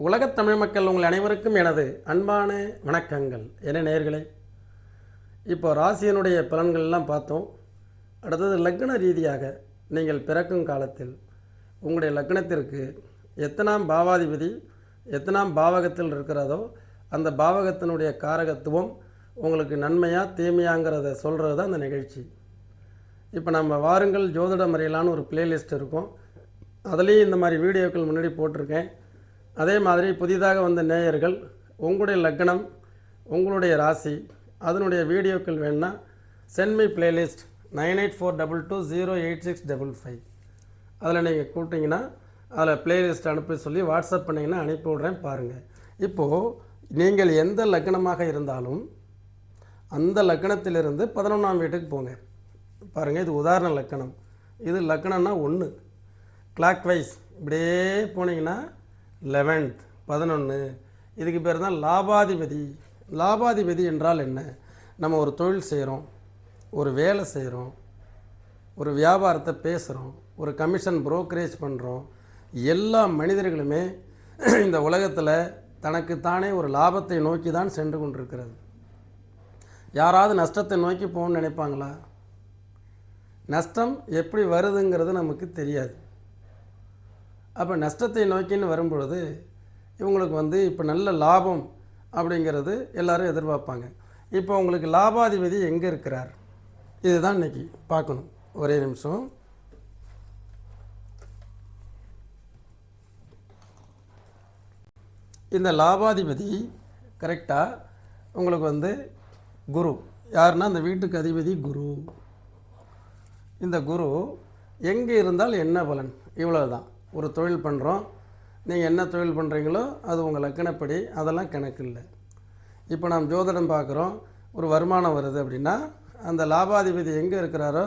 உலகத் தமிழ் மக்கள் உங்கள் அனைவருக்கும் எனது அன்பான வணக்கங்கள். என்ன நேயர்களே, இப்போ ராசியினுடைய பலன்கள்லாம் பார்த்தோம். அடுத்தது லக்ன ரீதியாக நீங்கள் பிறக்கும் காலத்தில் உங்களுடைய லக்னத்திற்கு எத்தனாம் பாவாதிபதி எத்தனாம் பாவகத்தில் இருக்கிறதோ அந்த பாவகத்தினுடைய காரகத்துவம் உங்களுக்கு நன்மையா தீமையாங்கிறத சொல்கிறது தான் அந்த நிகழ்ச்சி. இப்போ நம்ம வாருங்கள் ஜோதிடம் அறியலான்னு ஒரு பிளேலிஸ்ட் இருக்கும். அதுலேயும் இந்த மாதிரி வீடியோக்கள் முன்னாடி போட்டிருக்கேன். அதே மாதிரி புதிதாக வந்த நேயர்கள் உங்களுடைய லக்னம் உங்களுடைய ராசி அதனுடைய வீடியோக்கள் வேணுன்னா சென்ட் மீ பிளேலிஸ்ட் 9842208655 அதில் நீங்கள் கூப்பிட்டிங்கன்னா அதில் பிளேலிஸ்ட் அனுப்பி சொல்லி வாட்ஸ்அப் பண்ணிங்கன்னா அனுப்பி விட்றேன் பாருங்கள். இப்போது நீங்கள் எந்த லக்னமாக இருந்தாலும் அந்த லக்னத்திலிருந்து 11ஆம் வீட்டுக்கு போங்க. பாருங்கள், இது உதாரண லக்னம். இது லக்னம்னா 1 கிளாக் வைஸ் இப்படியே போனீங்கன்னா 11th 11. இதுக்கு பேர் தான் லாபாதிபதி. லாபாதிபதி என்றால் என்ன? நம்ம ஒரு தொழில் செய்கிறோம், ஒரு வேலை செய்கிறோம், ஒரு வியாபாரத்தை பேசுகிறோம், ஒரு கமிஷன் புரோக்கரேஜ் பண்ணுறோம். எல்லா மனிதர்களுமே இந்த உலகத்தில் தனக்குத்தானே ஒரு லாபத்தை நோக்கி தான் சென்று கொண்டிருக்கிறது. யாராவது நஷ்டத்தை நோக்கி போகணும்னு நினைப்பாங்களா? நஷ்டம் எப்படி வருதுங்கிறது நமக்கு தெரியாது. அப்போ நஷ்டத்தை நோக்கின்னு வரும்பொழுது இவங்களுக்கு இப்போ நல்ல லாபம் அப்படிங்கிறது எல்லோரும் எதிர்பார்ப்பாங்க. இப்போ உங்களுக்கு லாபாதிபதி எங்கே இருக்கிறார்? இதுதான் இன்றைக்கி பார்க்கணும். ஒரே நிமிஷம். இந்த லாபாதிபதி கரெக்டாக உங்களுக்கு குரு. யாருன்னா அந்த வீட்டுக்கு அதிபதி குரு. இந்த குரு எங்கே இருந்தால் என்ன பலன்? இவ்வளோ தான். ஒரு தொழில் பண்ணுறோம், நீங்கள் என்ன தொழில் பண்ணுறீங்களோ அது உங்கள் லக்கணப்படி, அதெல்லாம் கணக்கு இல்லை. இப்போ நாம் ஜோதிடம் பார்க்குறோம், ஒரு வருமானம் வருது அப்படின்னா அந்த லாபாதிபதி எங்கே இருக்கிறாரோ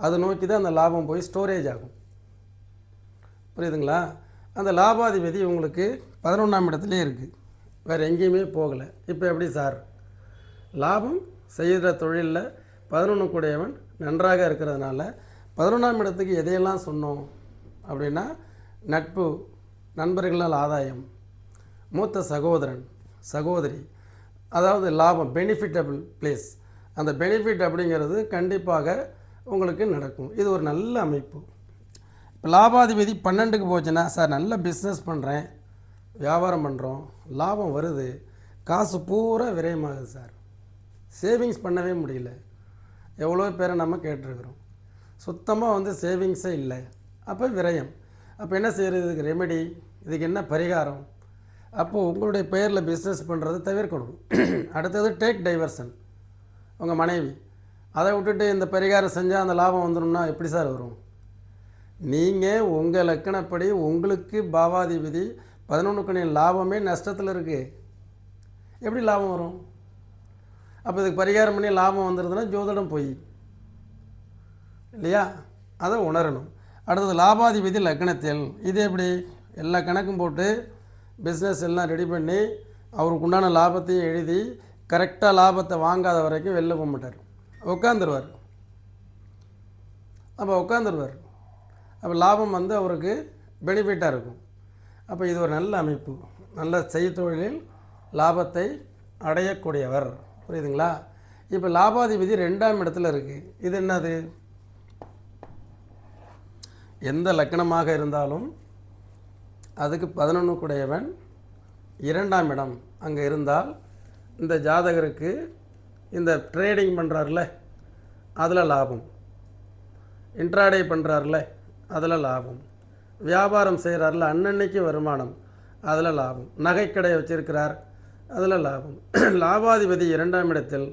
அதை நோக்கி தான் அந்த லாபம் போய் ஸ்டோரேஜ் ஆகும். புரியுதுங்களா? அந்த லாபாதிபதி உங்களுக்கு 11ஆம் இடத்துலேயே இருக்குது, வேறு எங்கேயுமே போகலை. இப்போ எப்படி சார்? லாபம் செய்கிற தொழிலில் 11 கூடையவன் நன்றாக இருக்கிறதுனால 11ஆம் இடத்துக்கு எதையெல்லாம் சொன்னோம் அப்படின்னா நட்பு, நண்பர்களால் ஆதாயம், மூத்த சகோதரன் சகோதரி, அதாவது லாபம், பெனிஃபிட்டபிள் பிளேஸ். அந்த பெனிஃபிட் அப்படிங்கிறது கண்டிப்பாக உங்களுக்கு நடக்கும். இது ஒரு நல்ல அமைப்பு. இப்போ லாபாதிபதி 12க்கு போச்சுன்னா, சார் நல்ல பிஸ்னஸ் பண்ணுறேன், வியாபாரம் பண்ணுறோம், லாபம் வருது, காசு பூரா விரயமாகுது சார், சேவிங்ஸ் பண்ணவே முடியல. எவ்வளோ பேரை நம்ம கேட்டிருக்கிறோம். சுத்தமாக சேவிங்ஸே இல்லை. அப்போ விரயம். அப்போ என்ன செய்கிறது? இதுக்கு ரெமெடி, இதுக்கு என்ன பரிகாரம்? அப்போது உங்களுடைய பெயரில் பிஸ்னஸ் பண்ணுறது தவிர்க்கணும். அடுத்தது டேக் டைவர்ஷன். உங்கள் மனைவி அதை விட்டுட்டு இந்த பரிகாரம் செஞ்சால் அந்த லாபம் வந்துடும்னா எப்படி சார் வரும்? நீங்கள் உங்கள் லக்கணப்படி உங்களுக்கு பாவாதிபதி 11க்கு லாபமே நஷ்டத்தில் இருக்குது, எப்படி லாபம் வரும்? அப்போ இதுக்கு பரிகாரம் பண்ணி லாபம் வந்துடுதுன்னா ஜோதிடம் போய் இல்லையா? அதை உணரணும். அடுத்தது லாபாதிபதி லக்னத்தில். இது எப்படி? எல்லா கணக்கும் போட்டு பிஸ்னஸ் எல்லாம் ரெடி பண்ணி அவருக்கு உண்டான லாபத்தையும் எழுதி கரெக்டாக லாபத்தை வாங்காத வரைக்கும் வெளில போக மாட்டார், உட்காந்துருவார். அப்போ லாபம் அவருக்கு பெனிஃபிட்டாக இருக்கும். அப்போ இது ஒரு நல்ல அமைப்பு. நல்ல செய்தொழிலில் லாபத்தை அடையக்கூடியவர். புரியுதுங்களா? இப்போ லாபாதிபதி 2ஆம் இடத்துல இருக்குது. இது என்னது? எந்த லக்கணமாக இருந்தாலும் அதுக்கு 11 கூடையவன் 2ஆம் இடம் அங்கே இருந்தால் இந்த ஜாதகருக்கு இந்த ட்ரேடிங் பண்ணுறாருல அதில் லாபம், இன்ட்ராடே பண்ணுறாருல அதில் லாபம், வியாபாரம் செய்கிறாருல அன்னன்னைக்கு வருமானம், அதில் லாபம், நகைக்கடை வச்சுருக்கிறார் அதில் லாபம். லாபாதிபதி 2ஆம் இடத்தில்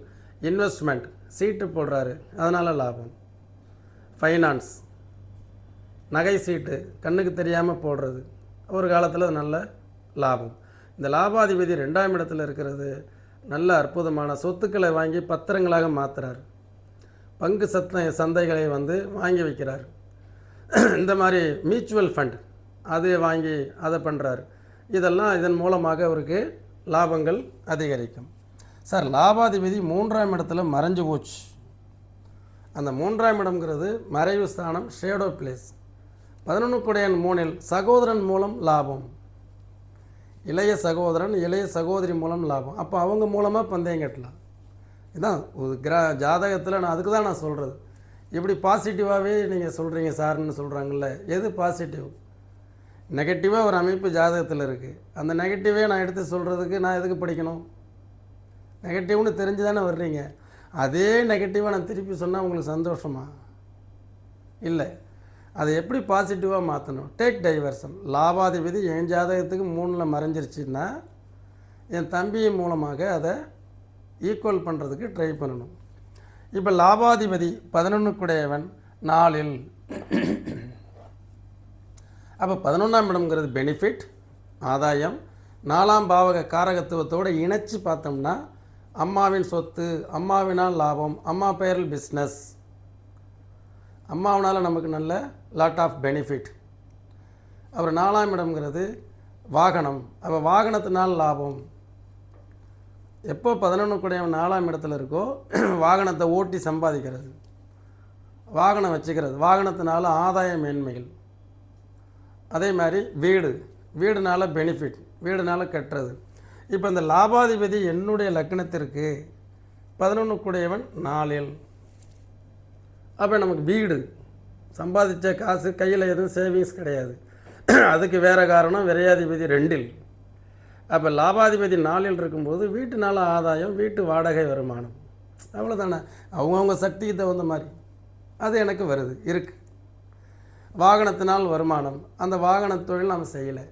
இன்வெஸ்ட்மெண்ட் சீட்டு போடுறாரு, அதனால் லாபம். ஃபைனான்ஸ், நகை சீட்டு கண்ணுக்கு தெரியாமல் போடுறது, ஒரு காலத்தில் நல்ல லாபம். இந்த லாபாதிபதி 2ஆம் இடத்தில் இருக்கிறது நல்ல அற்புதமான சொத்துக்களை வாங்கி பத்திரங்களாக மாற்றுறார், பங்கு சந்தைகளை வாங்கி வைக்கிறார். இந்த மாதிரி மியூச்சுவல் ஃபண்ட் அது வாங்கி அதை பண்ணுறார். இதெல்லாம் இதன் மூலமாக அவருக்கு லாபங்கள் அதிகரிக்கும். சார் லாபாதிபதி 3ஆம் இடத்துல மறைஞ்சு போச்சு. அந்த 3ஆம் இடம்ங்கிறது மறைவு ஸ்தானம், ஷேடோ பிளேஸ். 11 கூடையன் 3இல் சகோதரன் மூலம் லாபம். இளைய சகோதரன் இளைய சகோதரி மூலம் லாபம். அப்போ அவங்க மூலமாக பந்தயம் கட்டலாம். இதுதான் ஒரு ஜாதகத்தில் நான் அதுக்கு தான் நான் சொல்கிறது. இப்படி பாசிட்டிவாகவே நீங்கள் சொல்கிறீங்க சார்ன்னு சொல்கிறாங்கல்ல, எது பாசிட்டிவ்? நெகட்டிவாக ஒரு அமைப்பு ஜாதகத்தில் இருக்குது. அந்த நெகட்டிவே நான் எடுத்து சொல்கிறதுக்கு நான் எதுக்கு படிக்கணும்? நெகட்டிவ்னு தெரிஞ்சு தானே வர்றீங்க. அதே நெகட்டிவாக நான் திருப்பி சொன்னால் உங்களுக்கு சந்தோஷமா? இல்லை. அதை எப்படி பாசிட்டிவாக மாற்றணும்? Take diversion. லாபாதிபதி என் ஜாதகத்துக்கு 3ல் மறைஞ்சிருச்சுன்னா என் தம்பியின் மூலமாக அதை ஈக்குவல் பண்ணுறதுக்கு ட்ரை பண்ணணும். இப்போ லாபாதிபதி 11க்குடையவன் 4ல். அப்போ 11ஆம் இடம்ங்கிறது பெனிஃபிட், ஆதாயம். 4ஆம் பாவக காரகத்துவத்தோடு இணைச்சி பார்த்தோம்னா அம்மாவின் சொத்து, அம்மாவினால் லாபம், அம்மா பெயரில் பிஸ்னஸ், அம்மாவனால் நமக்கு நல்ல லாட் ஆஃப் பெனிஃபிட். அப்புறம் 4ஆம் இடம்ங்கிறது வாகனம். அப்போ வாகனத்தினால் லாபம். எப்போ 11க்குடையவன் 4ஆம் இடத்துல இருக்கோ வாகனத்தை ஓட்டி சம்பாதிக்கிறது, வாகனம் வச்சுக்கிறது, வாகனத்தினால ஆதாய மேன்மைகள். அதே மாதிரி வீடுனால பெனிஃபிட், வீடுனால கட்டுறது. இப்போ இந்த லாபாதிபதி என்னுடைய லக்னத்திற்கு 11க்குடையவன் 4ல். அப்போ நமக்கு வீடு, சம்பாதிச்ச காசு கையில் எதுவும் சேவிங்ஸ் கிடையாது. அதுக்கு வேறு காரணம் விரையாதிபதி 2ல். அப்போ லாபாதிபதி 4ல் இருக்கும்போது வீட்டுனால ஆதாயம், வீட்டு வாடகை வருமானம், அவ்வளோதானே. அவங்கவுங்க சக்திக்கு தகுந்த மாதிரி அது எனக்கு வருது இருக்குது. வாகனத்தினால் வருமானம், அந்த வாகன தொழில் நம்ம செய்யலை.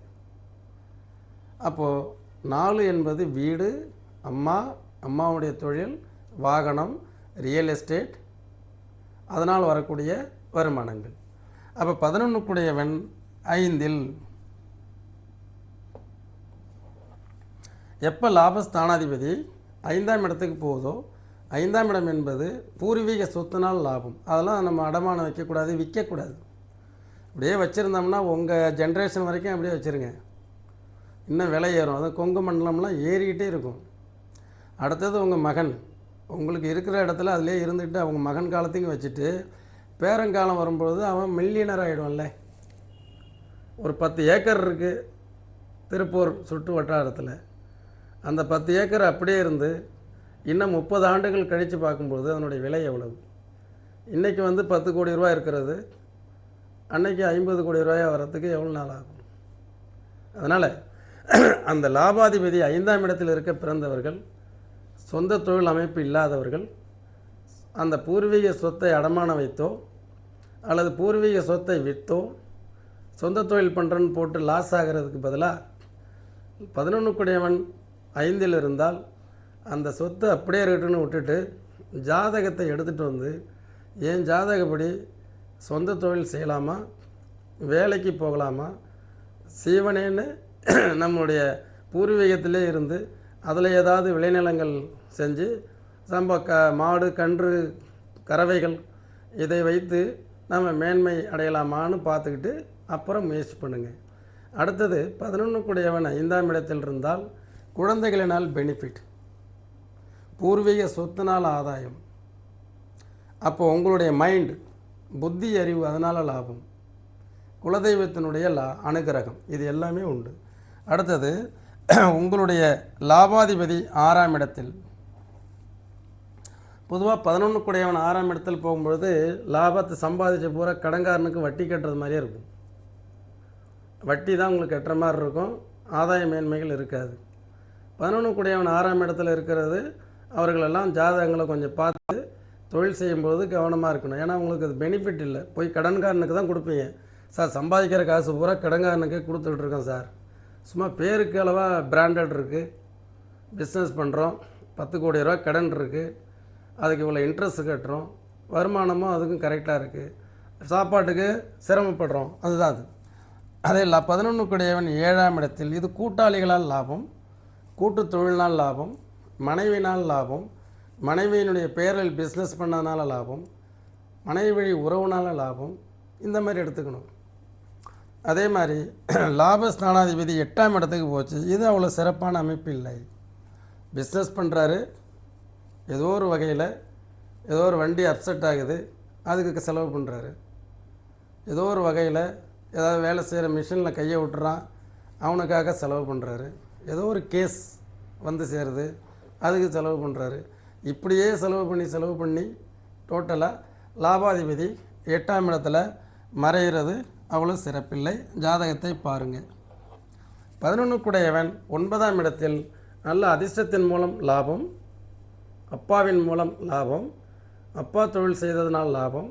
அப்போது 4 என்பது வீடு, அம்மாவுடைய தொழில், வாகனம், ரியல் எஸ்டேட், அதனால் வரக்கூடிய வருமானங்கள். அப்போ 11க்குடையவன் 5ல். எப்போ லாபஸ்தானாதிபதி 5ஆம் இடத்துக்கு போகுதோ, 5ஆம் இடம் என்பது பூர்வீக சொத்துனால் லாபம். அதெல்லாம் நம்ம அடமானம் வைக்கக்கூடாது, விற்கக்கூடாது. அப்படியே வச்சுருந்தோம்னா உங்கள் ஜென்ரேஷன் வரைக்கும் அப்படியே வச்சுருங்க, இன்னும் விலை ஏறும். அது கொங்கு மண்டலம்லாம் ஏறிக்கிட்டே இருக்கும். அடுத்தது உங்கள் மகன் உங்களுக்கு இருக்கிற இடத்துல அதிலே இருந்துட்டு அவங்க மகன் காலத்தையும் வச்சுட்டு பேரங்காலம் வரும்பொழுது அவன் மில்லியனர் ஆகிடுவான்ல. ஒரு 10 ஏக்கர் இருக்குது திருப்பூர் சுற்று வட்டாரத்தில். அந்த 10 ஏக்கர் அப்படியே இருந்து இன்னும் 30 ஆண்டுகள் கழித்து பார்க்கும்போது அதனுடைய விலை எவ்வளவு? இன்றைக்கி 10 கோடி ரூபா இருக்கிறது, அன்றைக்கி 50 கோடி ரூபாயாக வர்றதுக்கு எவ்வளோ நாள் ஆகும்? அதனால் அந்த லாபாதிபதி 5ஆம் இடத்தில் இருக்க பிறந்தவர்கள், சொந்த தொழில் அமைப்பு இல்லாதவர்கள், அந்த பூர்வீக சொத்தை அடமானம் வைத்தோ அல்லது பூர்வீக சொத்தை விற்றோ சொந்த தொழில் பண்ணுறன்னு போட்டு லாஸ் ஆகிறதுக்கு பதிலாக 11க்குடையவன் 5ல் இருந்தால் அந்த சொத்தை அப்படியே இருக்கட்டுன்னு விட்டுட்டு ஜாதகத்தை எடுத்துகிட்டு வந்து என் ஜாதகப்படி சொந்த தொழில் செய்யலாமா, வேலைக்கு போகலாமா, சீவனேன்னு நம்முடைய பூர்வீகத்திலே இருந்து அதில் ஏதாவது விளைநிலங்கள் செஞ்சு மாடு, கன்று, கறவைகள் இதை வைத்து நம்ம மேன்மை அடையலாமான்னு பார்த்துக்கிட்டு அப்புறம் முயற்சி பண்ணுங்கள். அடுத்தது 11க்குடையவன் 5ஆம் இடத்தில் இருந்தால் குழந்தைகளினால் பெனிஃபிட், பூர்வீக சொத்துனால் ஆதாயம். அப்போ உங்களுடைய மைண்டு, புத்தி, அறிவு, அதனால் லாபம், குலதெய்வத்தினுடைய அனுகிரகம், இது எல்லாமே உண்டு. அடுத்தது உங்களுடைய லாபாதிபதி 6ஆம் இடத்தில். பொதுவாக 11க்குடையவன் 6ஆம் இடத்தில் போகும்பொழுது லாபத்தை சம்பாதிச்ச பூரா கடன்காரனுக்கு வட்டி கட்டுறது மாதிரியே இருக்கும். வட்டி தான் உங்களுக்கு கட்டுற மாதிரி இருக்கும், ஆதாய மேன்மைகள் இருக்காது. 11க்குடையவன் 6ஆம் இடத்துல இருக்கிறது அவர்களெல்லாம் ஜாதகங்களை கொஞ்சம் பார்த்து தொழில் செய்யும்போது கவனமாக இருக்கணும். ஏன்னா உங்களுக்கு அது பெனிஃபிட் இல்லை. போய் கடன்காரனுக்கு தான் கொடுப்பீங்க. சார் சம்பாதிக்கிற காசு பூரா கடன்காரனுக்கே கொடுத்துட்ருக்கோம் சார், சும்மா பேருக்கு அளவாக பிராண்டட் இருக்குது, பிஸ்னஸ் பண்ணுறோம், 10 கோடி ரூபா கடன் இருக்குது, அதுக்கு இவ்வளோ இன்ட்ரெஸ்ட் கட்டுறோம், வருமானமும் அதுக்கும் கரெக்டாக இருக்குது, சாப்பாட்டுக்கு சிரமப்படுறோம், அதுதான் அது. அதே 11க்குடையவன் 7ஆம் இடத்தில். இது கூட்டாளிகளால் லாபம், கூட்டு தொழிலினால் லாபம், மனைவினால் லாபம், மனைவியினுடைய பெயரில் பிஸ்னஸ் பண்ணதுனால லாபம், மனைவி வழி உறவுனால லாபம், இந்த மாதிரி எடுத்துக்கணும். அதே மாதிரி லாபஸ்தானாதிபதி 8ஆம் இடத்துக்கு போச்சு. இது அவ்வளோ சிறப்பான அமைப்பு இல்லை. பிஸ்னஸ் பண்ணுறாரு, ஏதோ ஒரு வகையில் ஏதோ ஒரு வண்டி அப்செட் ஆகுது, அதுக்கு செலவு பண்ணுறாரு. ஏதோ ஒரு வகையில் ஏதாவது வேலை செய்கிற மிஷினில் கையை விட்டுறான், அவனுக்காக செலவு பண்ணுறாரு. ஏதோ ஒரு கேஸ் வந்து சேருது, அதுக்கு செலவு பண்ணுறாரு. இப்படியே செலவு பண்ணி டோட்டலாக லாபாதிபதி 8ஆம் இடத்துல மறைகிறது அவ்வளோ சிறப்பில்லை. ஜாதகத்தை பாருங்கள். 11 9ஆம் இடத்தில் நல்ல அதிர்ஷ்டத்தின் மூலம் லாபம், அப்பாவின் மூலம் லாபம், அப்பா தொழில் செய்ததுனால் லாபம்,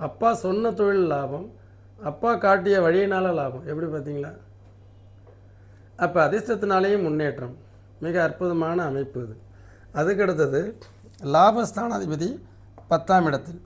அப்பா சொன்ன தொழில் லாபம், அப்பா காட்டிய வழியினால் லாபம். எப்படி பார்த்தீங்களா? அப்போ அதிர்ஷ்டத்தினாலேயும் முன்னேற்றம். மிக அற்புதமான அமைப்பு இது. அதுக்கடுத்தது லாபஸ்தானாதிபதி 10ஆம் இடத்தில்.